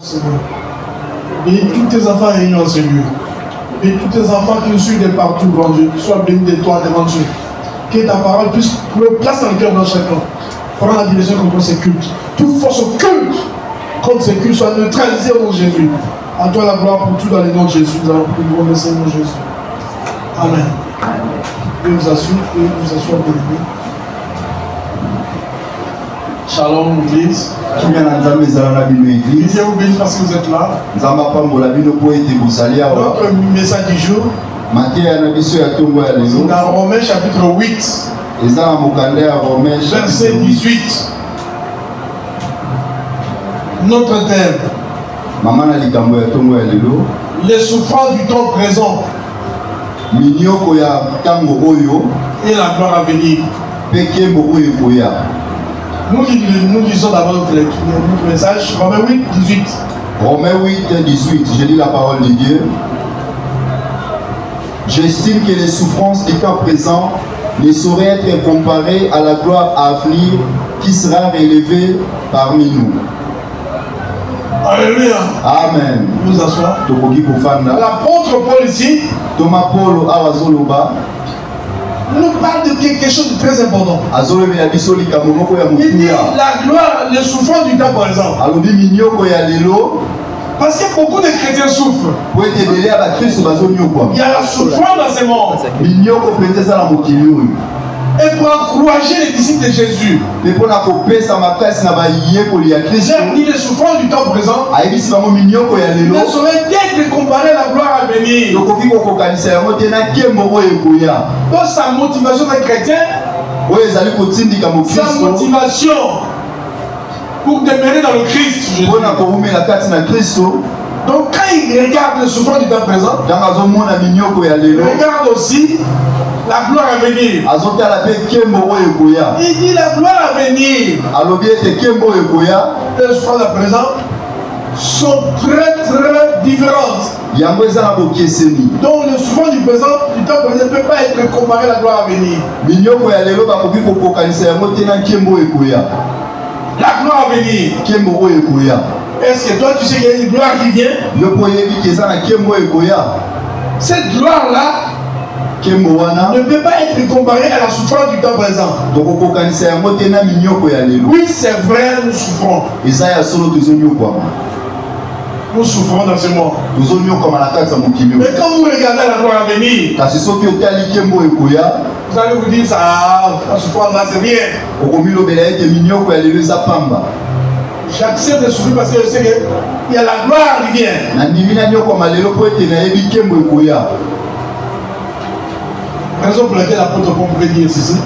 Seigneur. Et tous tes enfants réunis en ce lieu. Et tous tes enfants qui nous suivent de partout, grand Dieu, qui soient bénis de toi, devant Dieu. Que ta parole puisse trouver place dans le cœur de chacun. Prends la direction contre ces cultes. Toute force occulte contre ces cultes soit neutralisée au nom de Jésus. À toi la gloire pour tout dans les noms de Jésus. Nous allons prier au nom de Jésus. Amen. Dieu vous assure et vous assure béni. Shalom, l'église. Dieu vous bénisse parce que vous êtes là. Notre message du jour, c'est dans Romains chapitre 8, verset 18. Notre thème, les souffrances du temps présent et la gloire à venir. Nous lisons d'abord notre message, Romains 8, 18. Romains 8, 18, je lis la parole de Dieu. J'estime que les souffrances du temps présent ne sauraient être comparées à la gloire à venir qui sera relevée parmi nous. Alléluia. Amen. Nous asseoir. L'apôtre Paul ici Thomas Paul Awazoloba nous parle de quelque chose de très important. Il dit la gloire, les souffrances du temps présent. Parce que beaucoup de chrétiens souffrent. Il y a la souffrance dans ce monde. Et pour encourager les disciples de Jésus, j'ai dit les souffrances du temps présent ne sauraient être comparées à la gloire à venir. Donc sa motivation d'un chrétien, sa motivation pour demeurer dans le Christ, Jésus. Donc quand il regarde les souffrances du temps présent, il regarde aussi la gloire à venir. Il dit la gloire à venir. Les souffrances à présent sont très différentes. Donc le souffrance du présent, du temps présent ne peut pas être comparé à la gloire à venir. La gloire à venir. Est-ce que toi tu sais qu'il y a une gloire qui vient? Cette gloire-là ne peut pas être comparée à la souffrance du temps présent. Oui, c'est vrai, nous souffrons. Nous souffrons dans ce monde. Mais quand vous regardez la gloire à venir, vous allez vous dire, ça, la souffrance là, c'est rien. J'accepte de souffrir parce que je sais qu'il y a la gloire qui vient. Raison pour laquelle l'apôtre Paul pouvait dire ceci.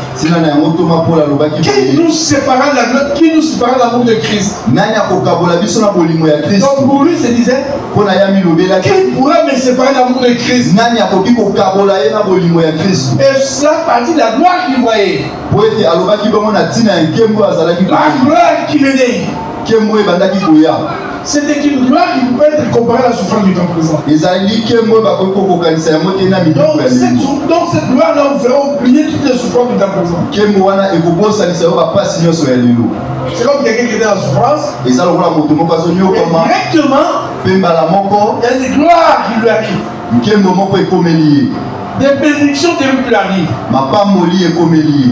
Qui nous sépara de la gloire, qui nous sépara de l'amour de Christ? Donc pour lui, il se disait, qui pourrait me séparer de l'amour de Christ? Et cela partit de la gloire qu'il voyait. La gloire qui venait. C'était une gloire qui peut être comparée à la souffrance du temps présent. Donc cette gloire-là vous fera oublier toutes les souffrances du temps présent. C'est comme quelqu'un qui était en souffrance. Et directement, il y a des gloires qui lui arrivent. Des bénédictions qui lui arrivent.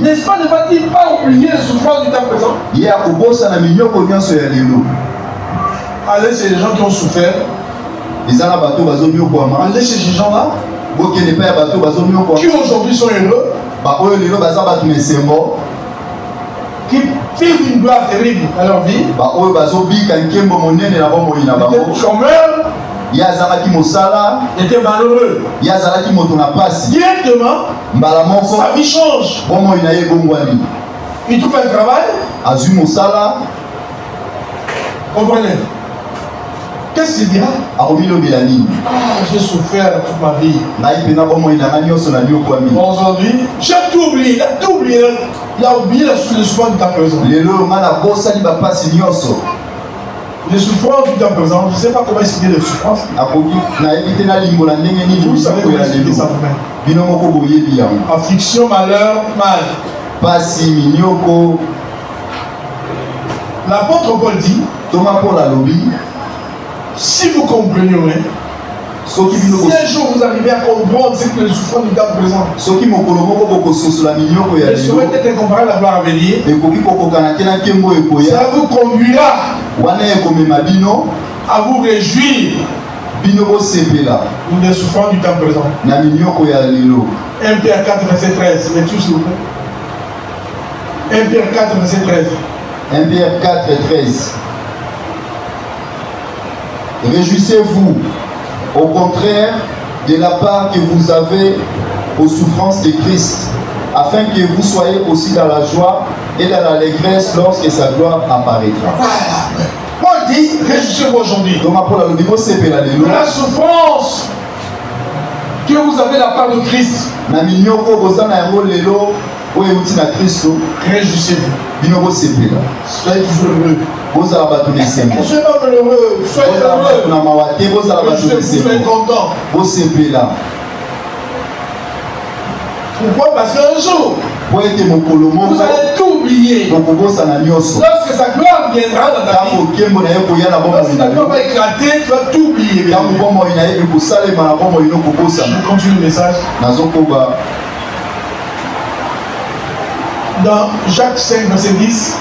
N'est-ce pas, ne va-t-il pas oublier les souffrances du temps présent? Allez chez les gens qui ont souffert. Allez chez ces gens-là qui aujourd'hui sont heureux, qui vivent une gloire terrible dans leur vie. Des chômeurs, était malheureux. Directement, sa vie change. Il trouve un travail. Comprenez? Qu'est-ce qu'il dira? Ah, j'ai souffert toute ma vie. Aujourd'hui, j'ai tout oublié. Il a oublié le souffrance du temps présent. Les souffrances du temps présent, je ne sais pas comment expliquer les souffrances. Vous savez comment expliquer ça vous-même. Affliction, malheur, mal. L'apôtre Paul dit, Thomas Paul a lobby. Si vous comprenez, hein, si un jour vous arrivez à comprendre ce que le souffrant du temps présent, il serait peut-être comparé à la gloire à venir. Ça vous conduira à vous réjouir des souffrants du temps présent. 1 Pierre 4, verset 13. Mais tout s'il vous plaît. 1 Pierre 4, verset 13. 1 Pierre 4, 13. Réjouissez-vous, au contraire, de la part que vous avez aux souffrances de Christ, afin que vous soyez aussi dans la joie et dans l'allégresse lorsque sa gloire apparaîtra. Voilà. Paul dit, réjouissez-vous aujourd'hui. La souffrance que vous avez de la part de Christ. Réjouissez-vous. Soyez toujours heureux. Soyez pas malheureux. Soyez heureux. Soyez content. Pourquoi? Parce qu'un jour, vous allez tout oublier. Lorsque sa gloire viendra dans ta vie, lorsque ta gloire va éclater, tu vas tout oublier. Je continue le message. Dans Jacques 5, verset 10,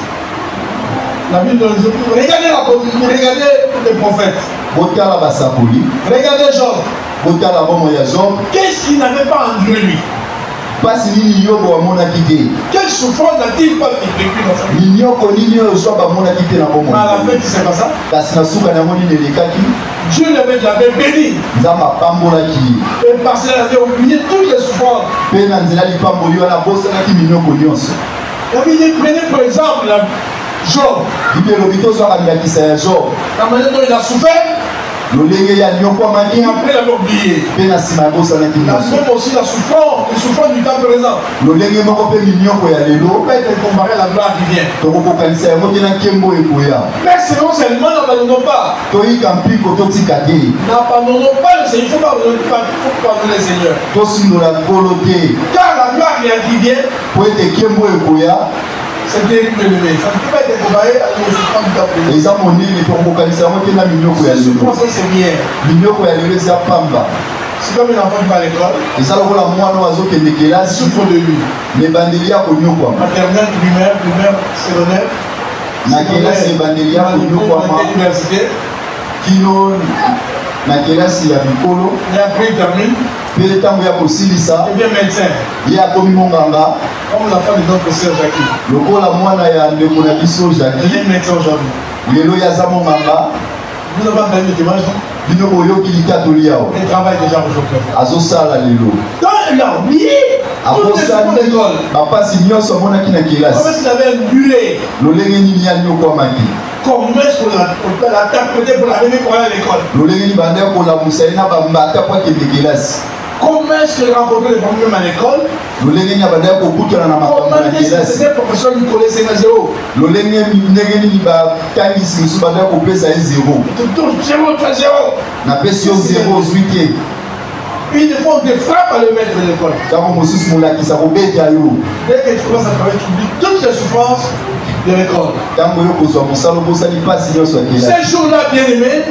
la Bible nous dit, regardez les prophètes. Regardez Job. Qu'est-ce qu'il n'avait pas enduré lui? Quelle souffrance n'a-t-il pas vécu dans sa vie? Mais à la fin, tu sais pas ça? Dieu l'avait béni. Et parce qu'il avait oublié toutes les souffrances. La Bible dit, prenez par exemple Job. La manière dont il a souffert. Après, il avait oublié. La même aussi la souffrance du temps présent. Ne peut pas être comparé à la gloire qui vient. Mais sinon, seulement n'abandonnons pas. N'abandonnons pas le Seigneur. Il ne faut pas pardonner le Seigneur. Car la gloire qui vient, c'est terrible, ça ne peut pas être comparé à la souffrance du temps présent. La souffrance, c'est bien. C'est comme un enfant qui va à l'école. Il souffre de lui. Maternelle, primaire, secondaire. Université. Et après il termine. Et bien médecin. Comme la femme de notre sœur Jackie. Il est médecin aujourd'hui. Vous avez entendu le témoignage, non? Il travaille déjà aujourd'hui. Donc il a oublié. Toutes les secondes d'école. Comment est-ce qu'il avait enduré? Comment est-ce qu'on l'a tapé pour la venir pour aller à l'école? Comment est-ce qu'il a rencontré les problèmes à l'école? Comment est-ce que c'était le professeur qui connaissait un zéro? Une fois on te frappe à le maître de l'école. Dès que tu commences à travailler, tu oublies toutes les souffrances de l'école. Ces jours-là, bien aimés,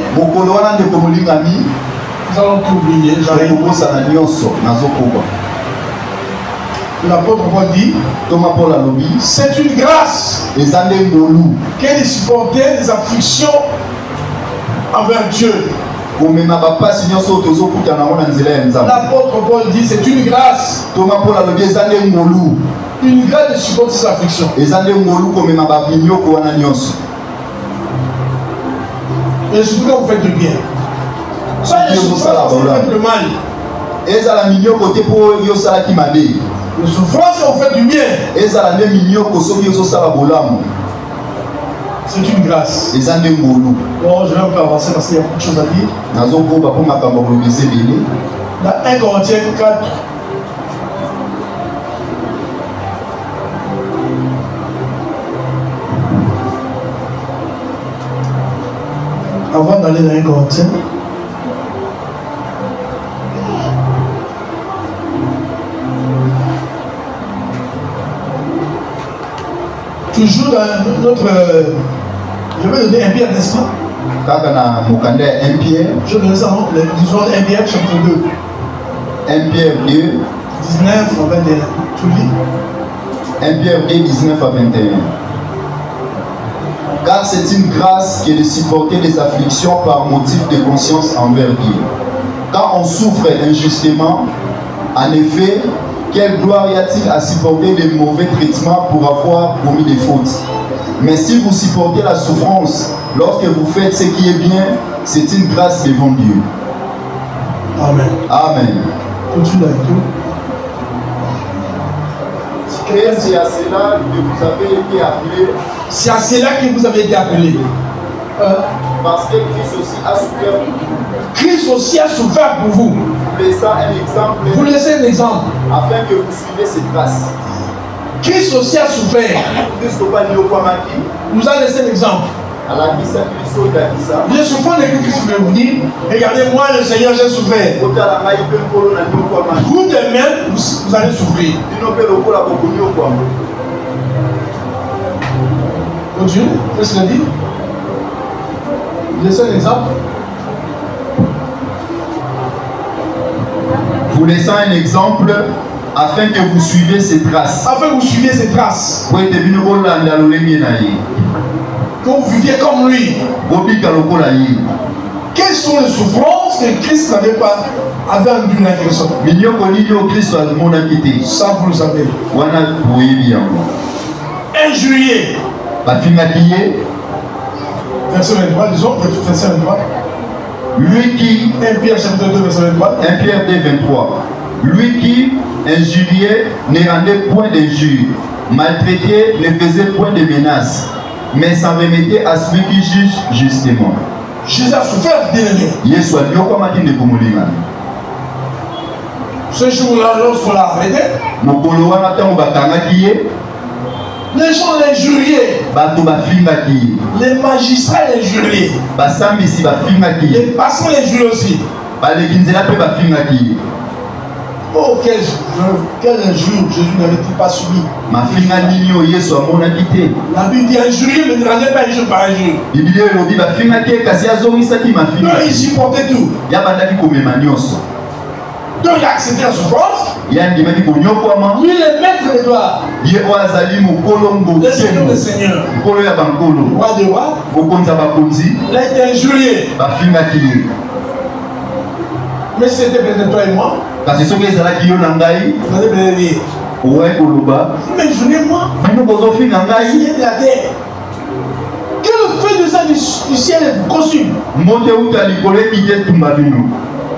nous allons tout oublier. L'apôtre Paul dit, c'est une grâce qu'elle est supportée des afflictions envers Dieu. L'apôtre Paul dit, c'est une grâce. Une grâce de supporter ces afflictions. Et surtout quand vous faites le bien. Soyez souffrance quand vous faites le mal. Le souffrance quand vous faites du bien. C'est une grâce. Bon, je vais un peu avancer parce qu'il y a beaucoup de choses à dire. Dans 1 Corinthiens 4. Avant d'aller dans 1 Corinthiens. Toujours dans notre... je vais donner un Pierre, n'est-ce pas? Je vais ça, disons 1 Pierre chapitre 2. 1 Pierre 2. 19 à 21. Tu lis 1 Pierre 2, 19 à 21. Car c'est une grâce que de supporter les afflictions par motif de conscience envers Dieu. Quand on souffre injustement, en effet, quelle gloire y a-t-il à supporter des mauvais traitements pour avoir commis des fautes? Mais si vous supportez la souffrance lorsque vous faites ce qui est bien, c'est une grâce devant Dieu. Amen. Amen. Continue avec nous. Et c'est à cela que vous avez été appelés. C'est à cela que vous avez été appelés. Parce que Christ aussi a souffert pour vous. Christ aussi a souffert pour vous. Vous laissez un exemple. Vous laissez un exemple. Afin que vous suivez ses traces. Christ aussi a souffert. Nous a laissé un exemple. Les souffrances de Christ, je vais vous dire, regardez-moi le Seigneur, j'ai souffert. Vous de même, vous allez souffrir. Continue, qu'est-ce qu'il a dit? Laissez un exemple. Vous laissez un exemple afin que vous suivez ses traces. Afin que vous suiviez ses traces. Que vous viviez comme lui. Quelles sont les souffrances que Christ n'avait pas enduit en quelque sorte? Ça vous le savez. Injurié. Verset 23, disons, verset 23. Lui qui, 1 Pierre chapitre 2, verset 23. 1 Pierre 2, 23. Lui qui injuriait ne rendait point d'injure, maltraitait ne faisait point de menaces, mais s'en remettait à celui qui juge justement. Jésus a souffert, bien-aimé. Ce jour-là, lorsqu'on l'a arrêté, les gens l'injuriaient. Les magistrats l'injuriaient. Les passants l'injuriaient aussi. Oh, quel injure Jésus n'avait-il pas subi? La Bible dit injurier, mais ne rendez pas injure par injure. Donc il supportait tout. Donc il a accepté la souffrance. Lui le maître de gloire. Le Seigneur des seigneurs. Le roi des rois. Il a été injurié. Mais c'était peut-être toi et moi. Vous allez peut-être dire. Mais jurez-moi. Il y a de la terre. Que le feu de ça du ciel vous consume.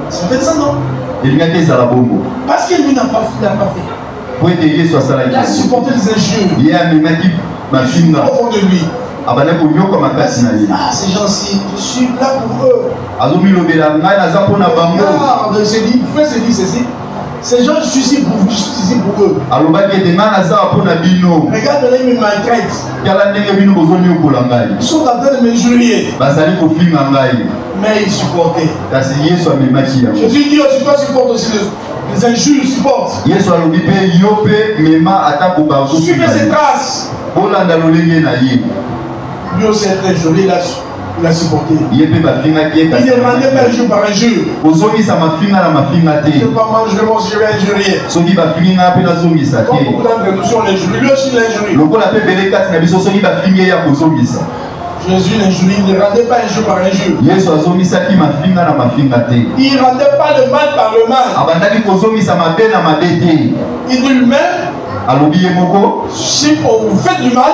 C'est peut-être ça, non? Parce qu'il n'a pas fait. Il a supporté les injures. Au fond de lui. Ah, ces gens-ci, je suis là pour eux. Regarde, il se dit ceci. Ces gens, je suis ici pour vous, je suis ici pour eux. Regarde, là, ils me maltraitent. Ils sont en train de m'injurier. Mais ils supportaient. Jésus dit aussi, toi supportes aussi les injures, supporte. Suivez ses traces. Lui aussi est très joli, il a supporté. Il ne rendait pas injure par injure. Je ne pas manger, je vais injurier. Comme beaucoup d'entre nous sont l'injurier, lui aussi l'injurier. Jésus l'injurie, il ne rendait pas injure par injure. Il ne rendait pas le mal par le mal. Il dit lui-même, si on vous fait du mal,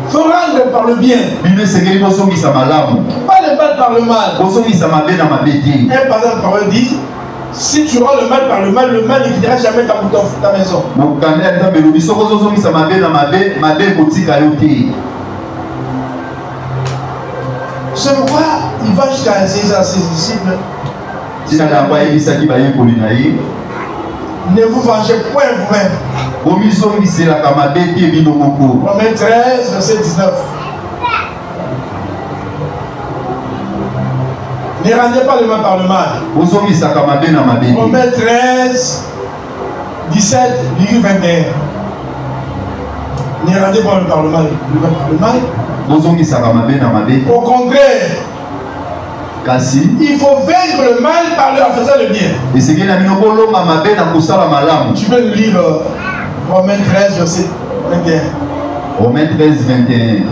faut rendre par le bien. Pas le mal par le mal. Un passage de parole dit, si tu rends le mal par le mal ne quittera jamais ta maison. C'est pourquoi il va jusqu'à essayer à ses disciples. Ne vous vengez point vous-même. Romains 13, verset 19. Ne rendez pas le mal par le mal. Romains 13, 17, 21. Ne rendez pas par le mal. Le mal. Au contraire, il faut vaincre le mal par en faisant le bien. Tu peux lire Romains 13, verset 21. Romains 13, 21.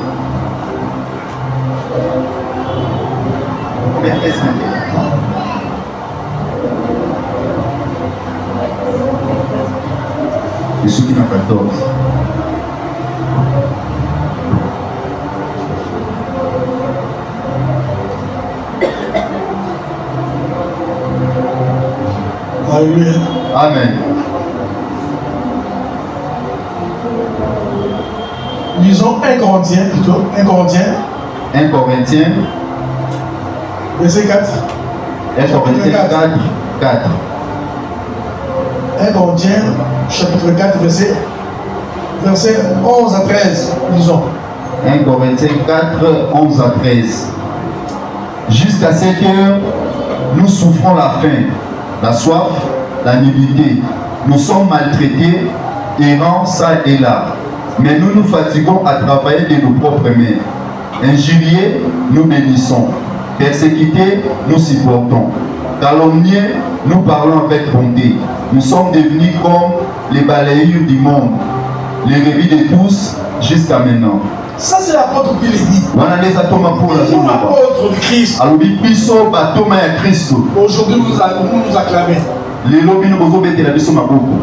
Romains 13, 21. Et ceux qui n'ont 14. Alléluia. Amen. Lisons 1 Corinthiens plutôt. 1 Corinthiens. 1 Corinthiens. Verset 4. 1 Corinthiens 4. 1 Corinthiens, chapitre 4, verset 11 à 13. Lisons. 1 Corinthiens 4, 11 à 13. Jusqu'à cette heure, nous souffrons la faim, la soif, la nudité. Nous sommes maltraités, errants ça et là. Mais nous nous fatiguons à travailler de nos propres mains. Injuriés, nous bénissons. Persécutés, nous supportons. Calomniés, nous parlons avec bonté. Nous sommes devenus comme les balayures du monde, les rébis de tous jusqu'à maintenant. Ça, c'est l'apôtre qui le dit. Nous, l'apôtre de Christ. Aujourd'hui, nous nous acclamons.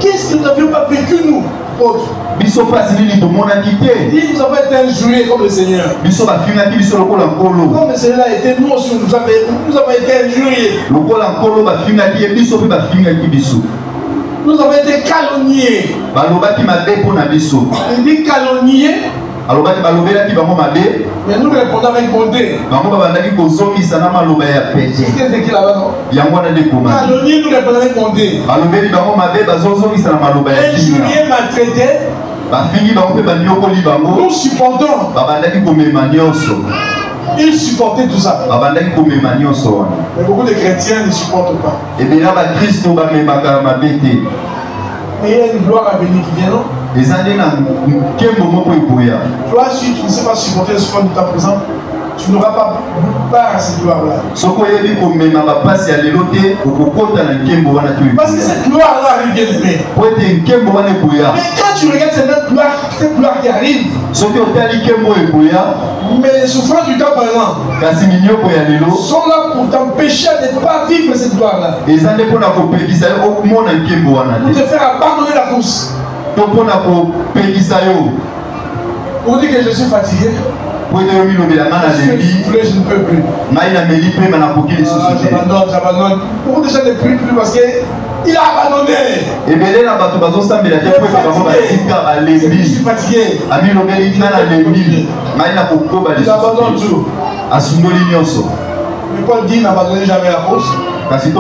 Qu'est-ce que nous n'avions pas vécu, nous, apôtres? Nous avons été injuriés comme le Seigneur. Comme le Seigneur a été, nous aussi, nous avons été injuriés. Nous avons été calomniés. Il dit calomniés. Mais nous répondons avec bonté. Qu'est-ce qu'il là-bas, non? Calomniés, nous répondons avec bonté. Injuriés, maltraités. Nous supportons. Ils supportaient tout ça. Mais beaucoup de chrétiens ne supportent pas. Mais il y a une gloire à venir qui vient, non? Toi, si tu ne sais pas supporter ce qu'on est à présent, tu n'auras pas part à cette gloire-là. Parce que cette gloire-là arrive bien aimée. Mais quand tu regardes cette gloire qui arrive, mais les souffrances du temps présent sont là pour t'empêcher de ne pas vivre cette gloire-là. Pour te faire abandonner la course. Pour dire que je suis fatigué. Je ne peux plus. J'abandonne. Pourquoi déjà ne prie plus parce qu'il a abandonné. Je suis fatigué. Il abandonne tout. Mais Paul dit n'abandonnez jamais la course. Rien ne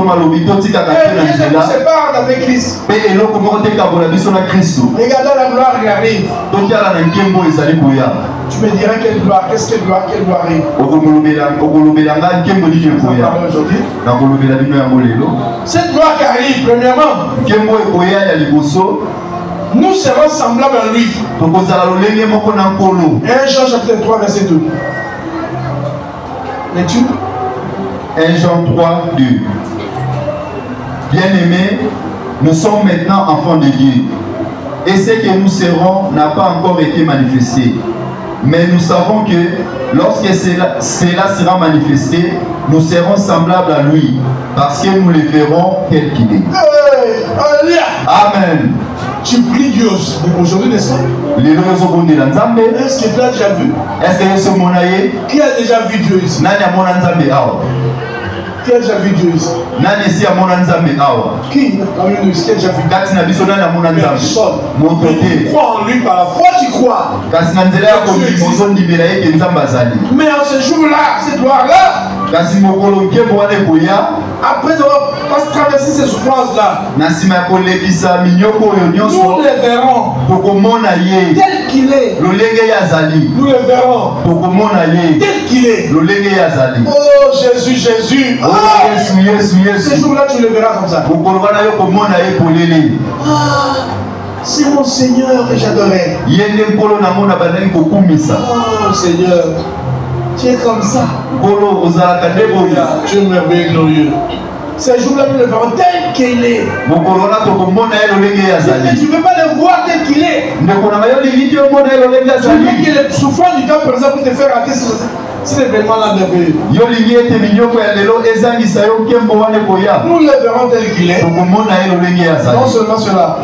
nous sépare avec Christ. Regardons la gloire qui arrive. Tu me diras quelle gloire, quelle gloire arrive. Cette gloire qui arrive, premièrement, nous serons semblables à lui. 1 Jean chapitre 3, verset 2. Lecture. 1 Jean 3, 2. Bien-aimés, nous sommes maintenant enfants de Dieu. Et ce que nous serons n'a pas encore été manifesté. Mais nous savons que lorsque cela sera manifesté, nous serons semblables à lui, parce que nous le verrons tel qu'il est. Amen. Tu pries Dieu aujourd'hui, n'est-ce pas? Est-ce que tu as déjà vu? Qui a déjà vu Dieu ici? Qui a déjà vu Dieu ici? Qui a déjà vu? Personne. Tu crois en lui par la foi, tu crois. Mais en ce jour-là, cette gloire-là, après avoir traversé ces souffrances-là, nous les verrons tel qu'il est. Nous les verrons tel qu'il est. Oh Jésus, Jésus. Oh Jésus. Ce jour-là, tu le verras comme ça. C'est mon Seigneur que j'adorais. Oh Seigneur, tu es comme ça. Tu es merveilleux, glorieux. Ces jours-là, nous le verrons tel qu'il est. Mais tu ne peux pas le voir tel qu'il est. Tu veux qu'il est souffrant du temps présent pour te faire rater cet événement-là merveilleux. Nous le verrons tel qu'il est. Non seulement cela.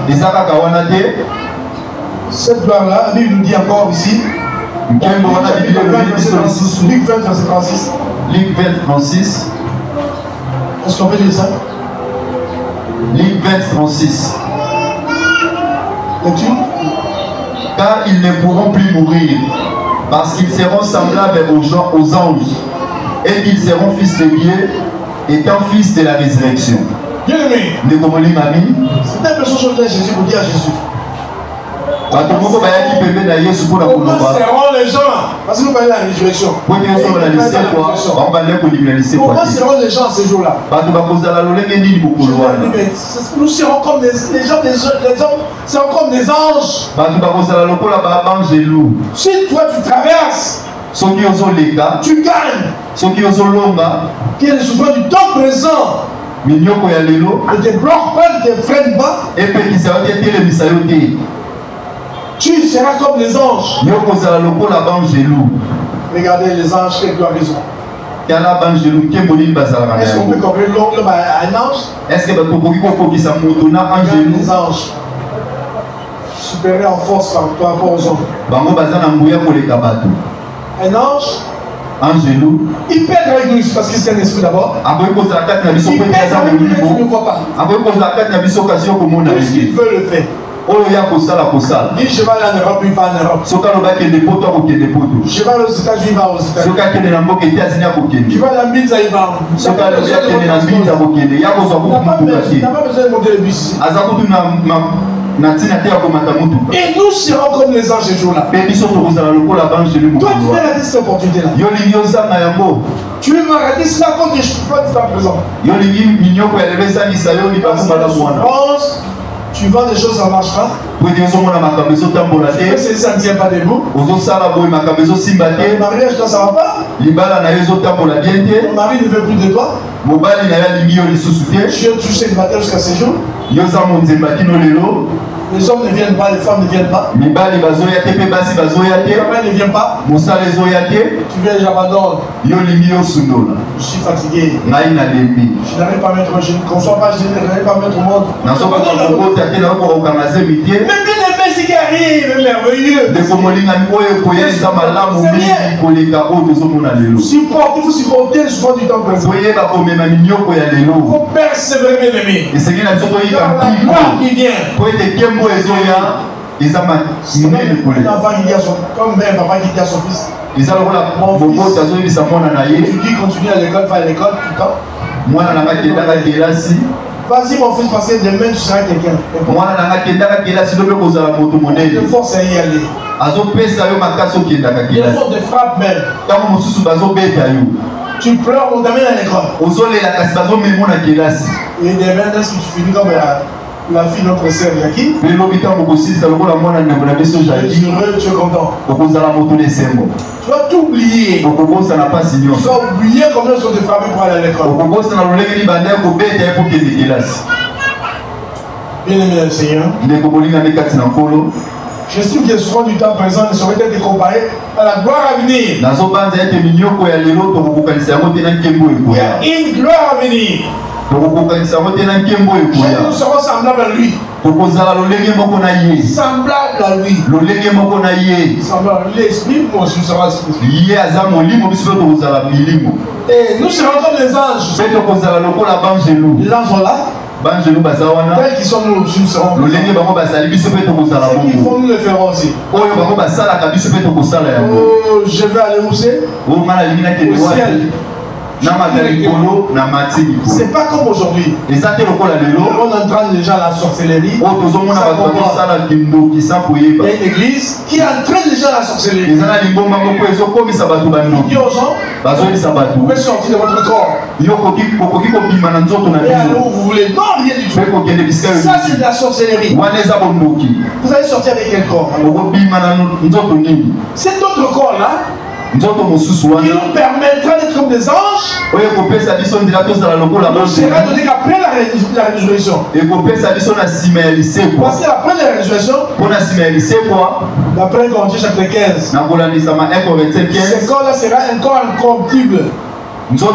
Cette gloire-là, la Bible nous dit encore ici. Luc 20, verset 36. Luc 20, 36. Est-ce qu'on peut dire ça? Luc 20, 36. Lecture. Car ils ne pourront plus mourir, parce qu'ils seront semblables aux anges, et qu'ils seront fils de Dieu, étant fils de la résurrection. Bien aimé. C'est une personne sur Jésus pour dire à Jésus. Comment seront les gens? Parce que nous parlons de la résurrection. Comment seront les gens ces jours-là? Nous serons comme des gens, les hommes seront comme des anges. Si toi tu traverses, tu gagnes. Qui est le souffrant du temps présent. Ne te bloque pas, ne te freine pas. Tu seras comme les anges. Regardez les anges, quelle gloire ils ont. Est-ce qu'on peut comparer l'homme à un ange? Est-ce que les anges supérieurs en force par rapport aux hommes. Un ange, il peut être avec nous parce qu'il c'est un esprit d'abord. Il peut être avec nous, mais tu ne crois pas. Tout ce qu'il veut le faire. Dis je vais aller en Europe, il va en Europe. Je vais aller aux États-Unis, il va aux États-Unis. Je vais aller en Minza, il va. Il n'a pas besoin de monter le bus. Et nous serons comme les anges ce jour-là. Toi, tu veux rater cette opportunité-là. Tu veux rater cela quand tu es présent. Tu vends des choses, ça ne marche pas. Ça ne tient pas debout. Ton mariage, ça ne va pas. Ton mari ne veut plus de toi. Tu es célibataire jusqu'à ce jour. Les hommes ne viennent pas, les femmes ne viennent pas. Les femmes ne viennent pas. Tu viens, j'abandonne. Je suis fatigué. Je n'arrive pas à mettre, je ne conçois pas, je n'arrive pas à mettre au monde. Mais bien aimé, ce qui arrive est merveilleux. Supportez, vous supportez le souffrant du temps présent. Il faut persévérer, bien aimé. Car la gloire qui vient. Un enfant qui dit à son, comme un papa qui dit à son fils, mon fils, tu dis continue à l'école, va à l'école tout le temps. Vas-y mon fils, parce que demain tu seras quelqu'un. Il force à y aller. Il faut te frapper même. Tu pleures, on t'amène à l'école. Et demain, est-ce que tu finis comme la fille de notre sœur Yaki? Tu es heureux, tu es content. Tu vas tout oublier. Tu vas oublier combien ils sont de frappés pour aller à l'école. Bien aimé le Seigneur, j'estime que souvent du temps présent ne saurait être comparé à la gloire à venir. Il y a une gloire à venir. Nous serons semblables à lui. Semblable à lui. Semblable à l'esprit, moi aussi nous serons esprit. Et nous serons comme les anges. Les anges sont là. Tels qu'ils sont nous aussi, nous serons. Ce qu'ils font, nous le ferons aussi. Oh, je vais aller où c'est? Au ciel. C'est pas comme aujourd'hui. On entraîne déjà la sorcellerie. Il y a une église qui entraîne déjà la sorcellerie. Il dit aux gens, vous pouvez sortir de votre corps. Et alors vous voulez, non, rien du tout. Ça c'est de la sorcellerie. Vous allez sortir avec quel corps? Cet autre corps là qui nous permettra d'être comme des anges, nous sera donné qu'après la résurrection. Parce qu'après la résurrection, d'après Corinthiens chapitre 15, ce corps là sera un corps incorruptible qui ne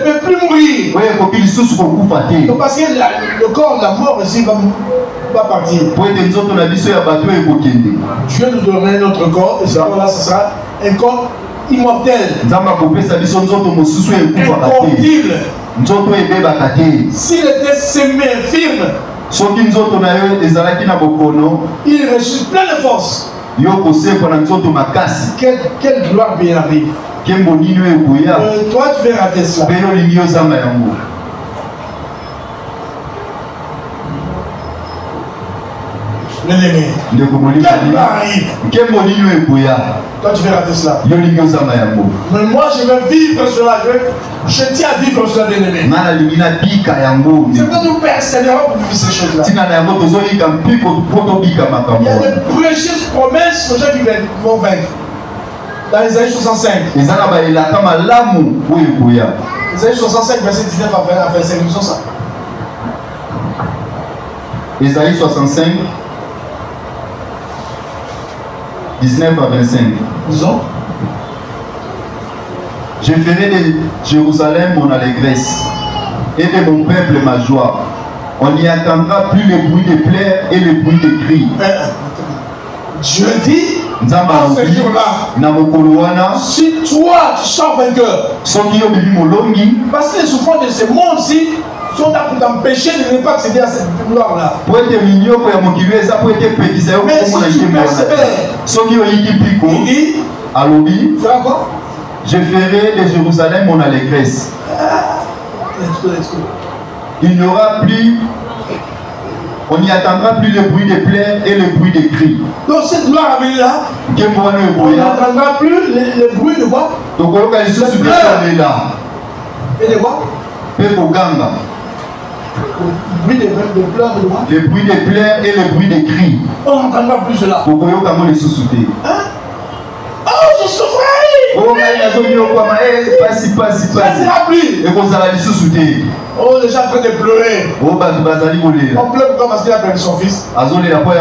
peut plus mourir. Donc parce que le corps de la mort ici va partir. Dieu nous donnera notre corps et ce corps là ce sera un corps immortel, incorruptible. S'il était semi-infirme, il reçut plein de force. Quelle gloire bien arrive. Toi tu vais rater cela. Bien-aimé, quelle gloire arrive. Toi tu vais rater cela. Mais moi je vais vivre cela. Je tiens à vivre cela, bien-aimé. C'est que nous persévérons pour vivre ces choses-là. Il y a des précieuses promesses aux gens qui vont vaincre. Dans Isaïe 65. Isaïe 65, verset 19 à 25, nous sommes ça. Isaïe 65, 19 à 25. Disons. Je ferai de Jérusalem mon allégresse et de mon peuple ma joie. On n'y entendra plus le bruit des pleurs et le bruit des cris. Dieu dit, en ce jour-là, si toi tu sors vainqueur, parce que les souffrances de ce monde-ci sont là pour t'empêcher de ne pas accéder à cette gloire-là. Mais si tu persévères, il dit, fera quoi? Je ferai de Jérusalem mon allégresse. Il n'y aura plus, on n'y attendra plus le bruit des pleurs et le bruit des cris. Donc cette gloire là, on n'entendra plus le bruit de quoi? Le et de quoi? Le bruit des pleurs et le bruit des cris. On n'entendra plus cela. Hein? Oh, je souffrais! Ça sera plus. Oh, les gens en train de pleurer. On pleure pourquoi? Parce qu'il a perdu son fils. On pleure pourquoi?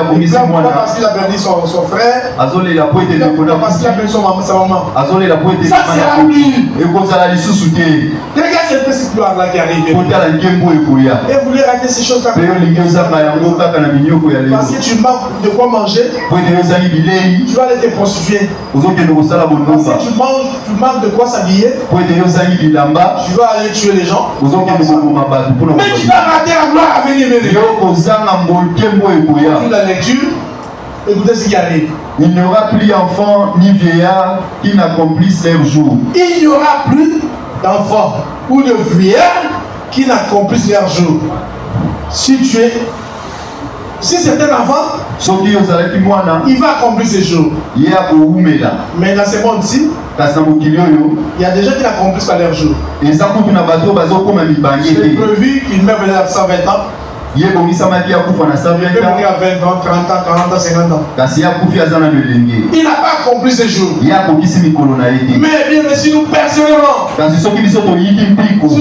Parce qu'il a perdu son frère. On pleure parce qu'il a perdu sa maman. Ça sera plus. Regarde cette petite gloire-là qui arrive. Et vous voulez rater ces choses-là. Parce que tu manques de quoi manger. Tu vas aller te prostituer. Parce que tu manques de quoi s'habiller. Tu vas aller tuer les gens. Mais tu vas rater la gloire à venir. La lecture, écoutez ce qui arrive. Il n'y aura plus d'enfants ni vieillards qui n'accomplissent leur jour. Il n'y aura plus d'enfants ou de vieillards qui n'accomplissent leur jour. Si c'est un enfant, il va accomplir ses jours. Mais dans ce monde-ci, il y a des gens qui n'accomplissent pas leur jour. C'est prévu qu'il meurt à 120 ans. Il peut mourir à 20 ans, 30 ans, 40 ans, 50 ans. Il n'a pas accompli ses jours. Mais bien, si nous persévérons, si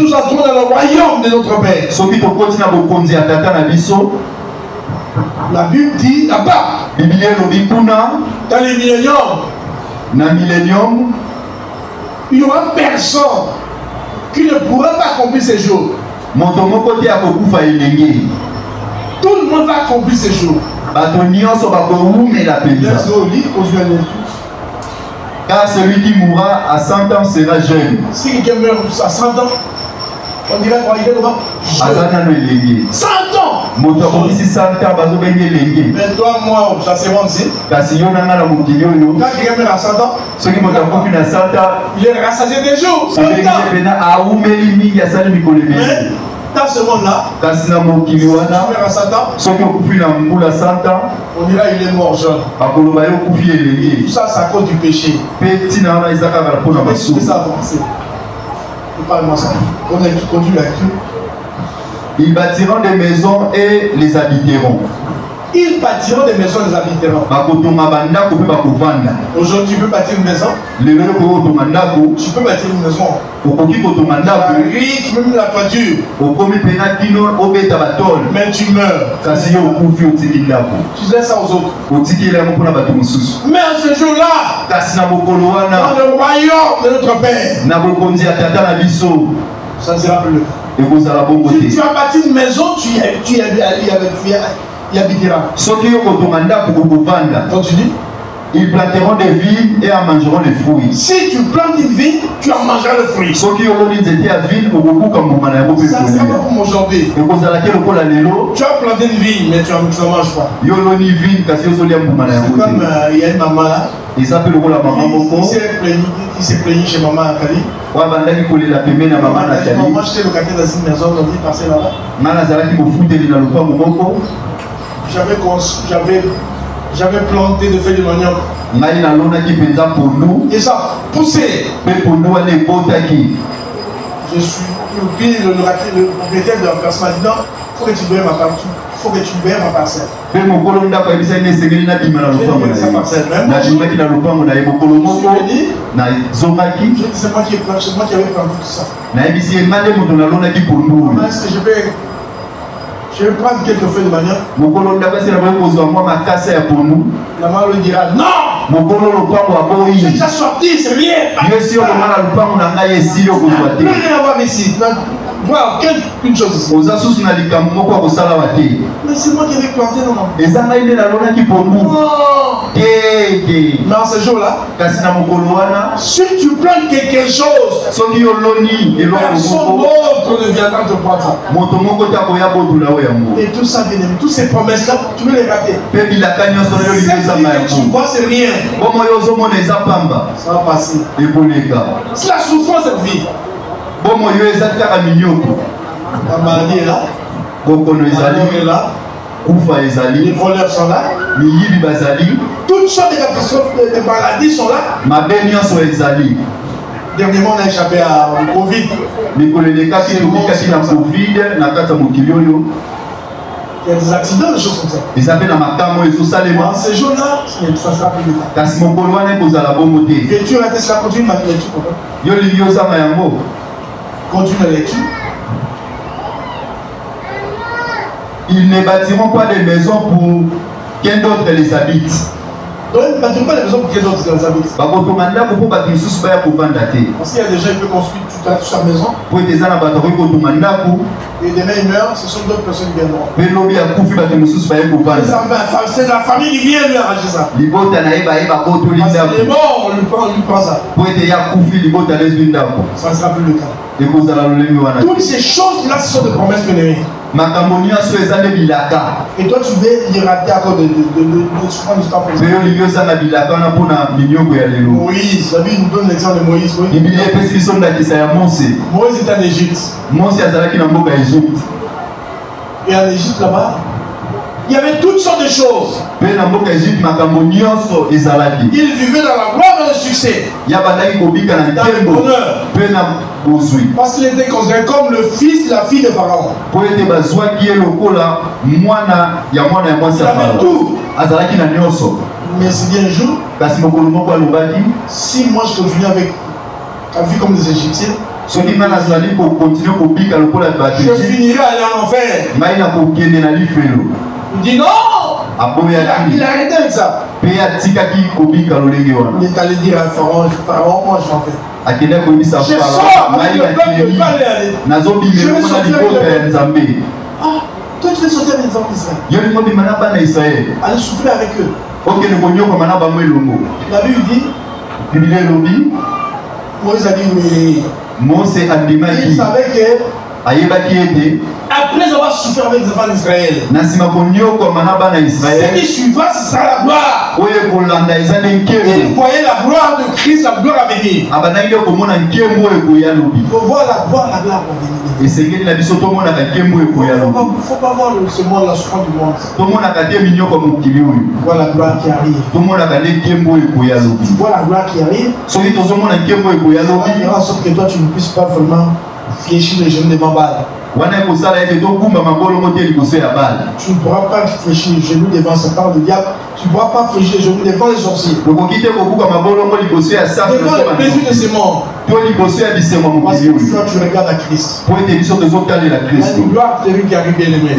nous entrons dans le royaume de notre Père, la Bible dit là-bas, dans les milléniums, il n'y aura personne qui ne pourra pas accomplir ses jours. Tout le monde va accomplir ses jours. Car celui qui mourra à 100 ans sera jeune. Si quelqu'un meurt à 100 ans, on dirait qu'on est comment? 100 ans. Mais toi, moi, ça c'est moi aussi. Quand quelqu'un meurt à 100 ans, il est rassasié des jours. 100 ans. Mais dans ce monde-là, quand tu meurs à 100 ans, on dira il est mort jeune. Tout ça, c'est à cause du péché. Qu'est-ce que ça avance? Parle-moi ça. On a conduit la clé. Ils bâtiront des maisons et les habiteront. Ils bâtiront des maisons et les habiteront. Aujourd'hui, tu peux bâtir une maison. Tu peux bâtir une maison. La riche, même la toiture. Mais tu meurs. Tu laisses ça aux autres. Mais à ce jour-là, dans le royaume de notre Père, ça ne sera plus le cas. Si tu as bâti une maison, tu y habiteras. Continue. Ils planteront des vignes et en mangeront les fruits. Si tu plantes une vigne, tu en mangeras le fruit. Ça sera pas comme aujourd'hui. Tu as planté une vigne, mais tu n'en manges pas. C'est comme il y a une maman là. Il s'est plaigné chez maman Akali. Maman, j'étais locataire dans une maison, on dit passer là-bas. J'avais planté des feuilles de manioc. Et ça poussé. Je suis le propriétaire de la personne m'a dit non, il faut que tu baignes ma partie. Il faut que tu baignes ma parcelle. Je suis c'est moi qui avais planté tout ça. Est-ce que je vais prendre quelques feuilles de manioc. La maman lui dira non. J'ai déjà sorti, c'est rien. Plus rien à voir ici. Voilà, une chose ici. Mais c'est moi qui avais planté, non? Mais en ce jour-là, si tu plantes quelque chose, personne d'autre ne viendra te prendre ça. Et tout ça, bien aimé, toutes ces promesses-là, tu veux les rater. Cette vie que tu vois, c'est rien. Ça va passer. C'est la souffrance, cette vie. La maladie est là. Est là. Les voleurs sont là. Toutes sortes de maladies sont là. Dernièrement, on a échappé à Covid. Il y a des accidents, des choses comme ça. Ces jours-là, ça sera plus de temps. Tu rates cela, continue ma lecture. Continue la lecture. Ils ne bâtiront pas des maisons pour qu'un d'autre les habite. Donc, ils ne bâtiront pas des maisons pour qu'un d'autre les habite. Parce qu'il y a des gens qui peuvent construire toute sa maison. Et demain ils meurent, ce sont d'autres personnes qui viendront. C'est la famille qui vient lui arracher ça. Parce qu'il est mort, on lui prend ça. Ça ne sera plus le cas. Toutes ces choses-là, ce sont des promesses bénéfiques. Et toi, tu veux les rater à cause de souffrance du temps présent. Moïse, la Bible nous donne l'exemple de Moïse. Moïse est en Égypte. Et en Égypte, là-bas, il y avait toutes sortes de choses. Il vivait dans la gloire et le succès. Dans le bonheur. Parce qu'il était considéré comme le fils et la fille de Pharaon. Il avait tout. Mais c'est bien un jour, si moi je continue avec la vie comme des Égyptiens, je finirai à aller en enfer. Il dit non. Il a arrêté avec ça. Il est allé dire à Pharaon, moi je m'en fais. Je sors avec le peuple, je ne peux pas aller. Je vais sortir avec le peuple. Ah, toi tu veux sortir avec les enfants d'Israël. Allez souffler avec eux. La Bible dit, Moïse a dit, mais il savait que après avoir souffrir avec les enfants d'Israël. Ce qui suivra, ce sera la gloire. Et vous voyez la gloire de Christ, la gloire à venir. Il faut voir la gloire à venir. Il ne faut pas voir ce monde, la souffrance du monde. Voilà la gloire qui arrive. Tu vois la gloire qui arrive. Ça fera en sorte que toi tu ne puisses pas vraiment fléchir les genoux devant Baal. Tu ne pourras pas fléchir les genoux devant Satan, le diable. Tu ne pourras pas fléchir les genoux devant les sorciers. Devant le plaisir de ces morts. Parce que toi tu regardes à Christ. La gloire terrible qui arrive, bien aimé.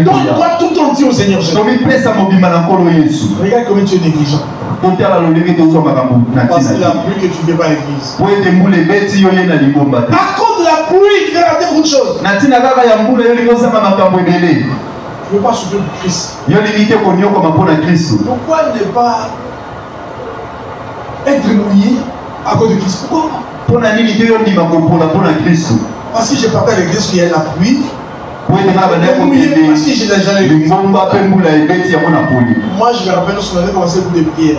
Donne-toi tout entier au Seigneur Jésus. Regarde comment tu es négligent. Parce que la pluie que tu ne fais pas à l'église. À cause de la pluie, tu vas rater beaucoup de choses. Tu ne veux pas souffrir pour Christ. Pourquoi ne pas être mouillé à cause de Christ? Pourquoi? Parce que je partais à l'église où il y a la pluie. Moi je me rappelle lorsqu'on avait commencé le coup de prière.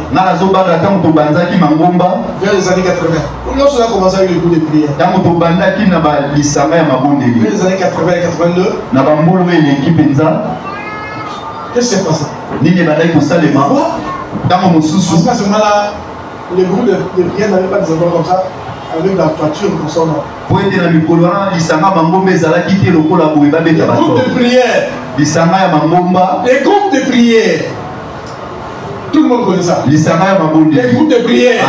Vers les années 80. Lorsqu'on a commencé avec le coup de prière. Vers les années 80 et 82. Qu'est-ce qui s'est passé? Pourquoi? Parce qu'à ce moment-là, les groupes de prière n'avaient pas des endroits comme ça, avec la toiture comme ça. Les groupes de prière. Les groupes de prière. Tout le monde connaît ça. Les groupes de prière.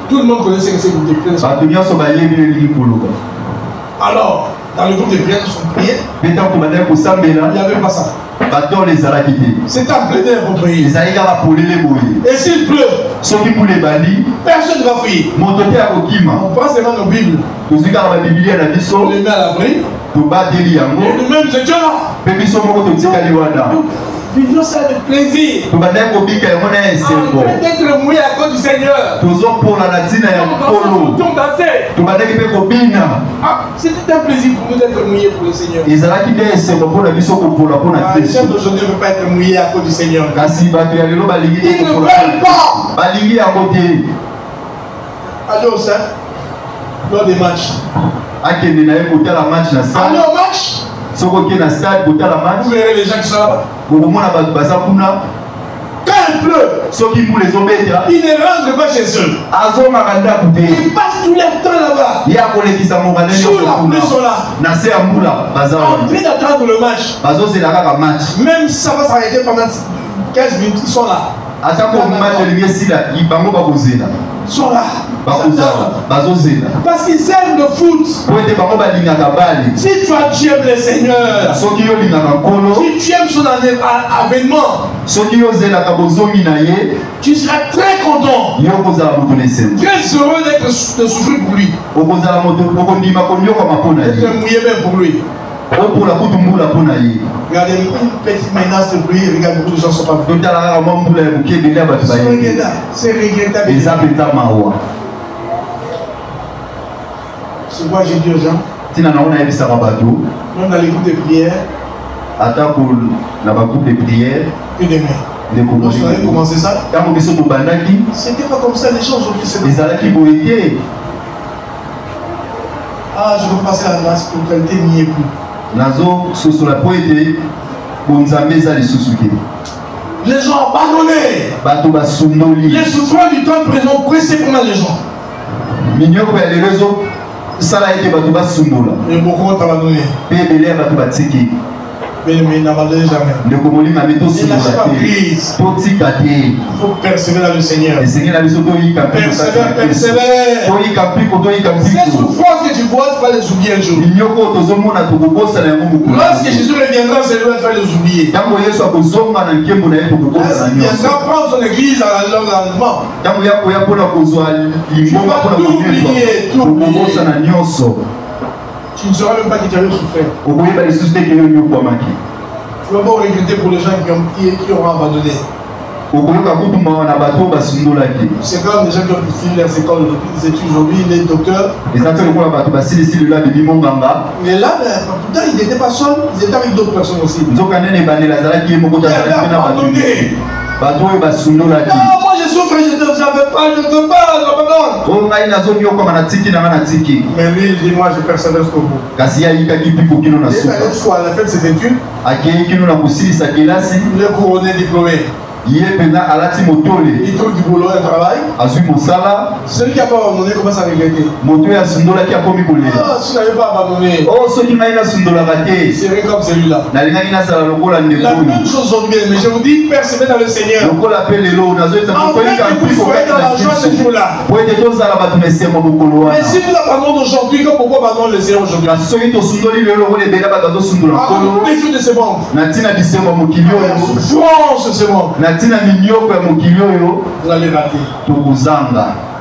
Tout le monde connaît ces groupes de prière. Alors, dans le groupe de prière, ils sont priés. Il n'y avait pas ça. C'est un plein d'air pour prier. Et s'il pleut, personne ne va prier. On prend seulement nos Bibles. On les met à l'abri. Et nous-mêmes, nous étions là. Vivons ça avec plaisir. Peut-être mouillé à cause du Seigneur. C'était un plaisir pour nous d'être mouillés pour le Seigneur. Les gens d'aujourd'hui ne veulent pas être mouillés à cause du Seigneur. Ils ne veulent pas aller au sein lors des matchs. Aller au match. Vous verrez les gens qui sont là-bas. Quand il pleut, ils ne rentrent pas chez eux. Ils passent tout leur temps là-bas. Sous la pluie, ils sont là. En train d'attendre le match. Même si ça va s'arrêter pendant 15 minutes, ils sont là. Ils sont là. Parce qu'ils aiment le foot. Si toi tu aimes le Seigneur, si tu aimes son avènement, tu seras très content, très heureux de souffrir pour lui, d'être mouillé même pour lui. Regardez une petite menace de pluie, regarde, beaucoup de gens ne sont pas venus. C'est regrettable. C'est quoi j'ai dit aux gens? Même dans les groupes de prière. Que demain. Lorsqu'on avait commencé ça, c'était pas comme ça, les gens aujourd'hui c'est ah, je veux passer à la spiritualité, n'y est plus. Les gens abandonnés. Les souffrants du temps présent pressés pour les gens. Et beaucoup ont abandonné. Mais n'abandonnez jamais. Ne lâchez pas prise. Il faut persévérer dans le Seigneur. Persévère. Ces souffrances que tu vois, tu vas les oublier un jour. Lorsque Jésus reviendra, c'est lui qui va les oublier. Lorsqu'il viendra prendre son église à l'enlèvement, tu vas tout oublier. Tu ne sauras même pas que tu avais souffert. Tu vas pas regretter pour les gens qui ont abandonné. C'est comme des gens qui ont fini les écoles, les études aujourd'hui, il est docteur. Mais là, pourtant, ils n'étaient pas seuls, ils étaient avec d'autres personnes aussi. Non, moi je souffre, je ne savais pas, je ne veux pas, non. Mais lui, il dit, moi je personnel jusqu'au bout. Il est allé jusqu'à la fin de ses études. Il est couronné diplômé. Il trouve du boulot, un travail. Celui qui n'a pas abandonné commence à regretter. Ah, s'il n'avait pas abandonné, c'est vrai comme celui-là. La même chose aujourd'hui, mais je vous dis, persévérez dans le Seigneur. En fait, vous soyez dans la joie ce jour-là. Mais si vous abandonnez aujourd'hui, pourquoi abandonner le Seigneur aujourd'hui? À tous les jours de ce monde. Souffrance de ce monde. Vous allez rater.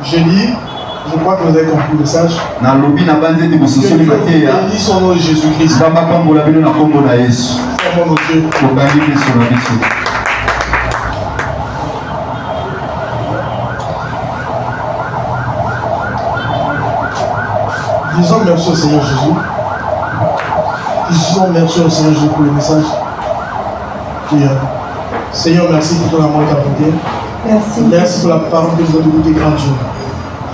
Je dis, je crois que vous avez compris le message. Bénis son nom de Jésus-Christ. Disons merci au Seigneur Jésus. Disons merci au Seigneur Jésus pour le message. Seigneur, merci pour ton amour et ta bonté. Merci. Merci pour la parole que vous avez écoutée grand jour.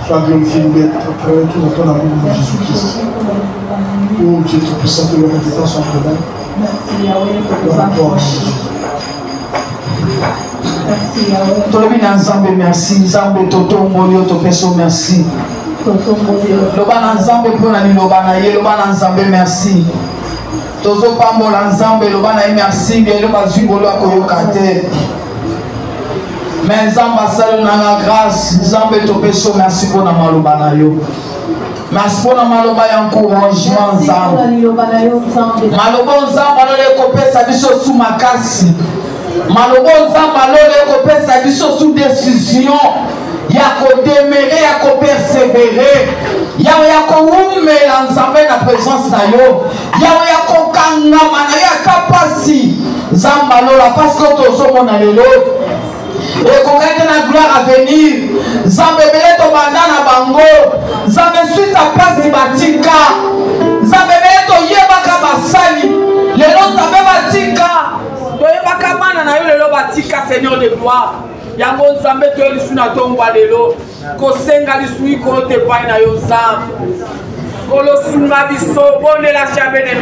Sois glorifié, nous être prêts tout dans ton amour de Jésus-Christ. Oh Dieu Tout-Puissant, que le répétant soit présent. Merci Yahweh pour nous approcher. Merci Yahweh. Tolobi na Nzambe merci. Nzambe toto molio to peso merci. Toto molio. Loba na Nzambe pona ni loba na ye loba na Nzambe merci. Tozo pambola Nzambe loba na ye merci ngelo bazingolo akoyoka te. Mais Nzambe asali na grâce Nzambe to peso merci pona maloba na yo. Merci pour la maloba et encouragement Nzambe. Maloba Nzambe alole kopesa biso sous makasi. Maloba Nzambe alole kopesa biso sous décision. Yako demeurer, yako persévérer. Yawe yako umela Nzambe na présence na yo. Yawe yako kangama na ya kapasi. Nzambe alola parce que tozo mona lelo. Et qu'on gagne la gloire à venir. Nzambe bele to bandana bango. Nzambe suite à place batika. Nzambe bele to yebaka basali. Lelo Nzambe batika. To yebaka bana na yo lelo batika Seigneur de gloire. Yango Nzambe to lisuna tomba lelo. Ko senga lisui ko te pai na yo Nzambe. Ko lo sunga biso bonne la chabe de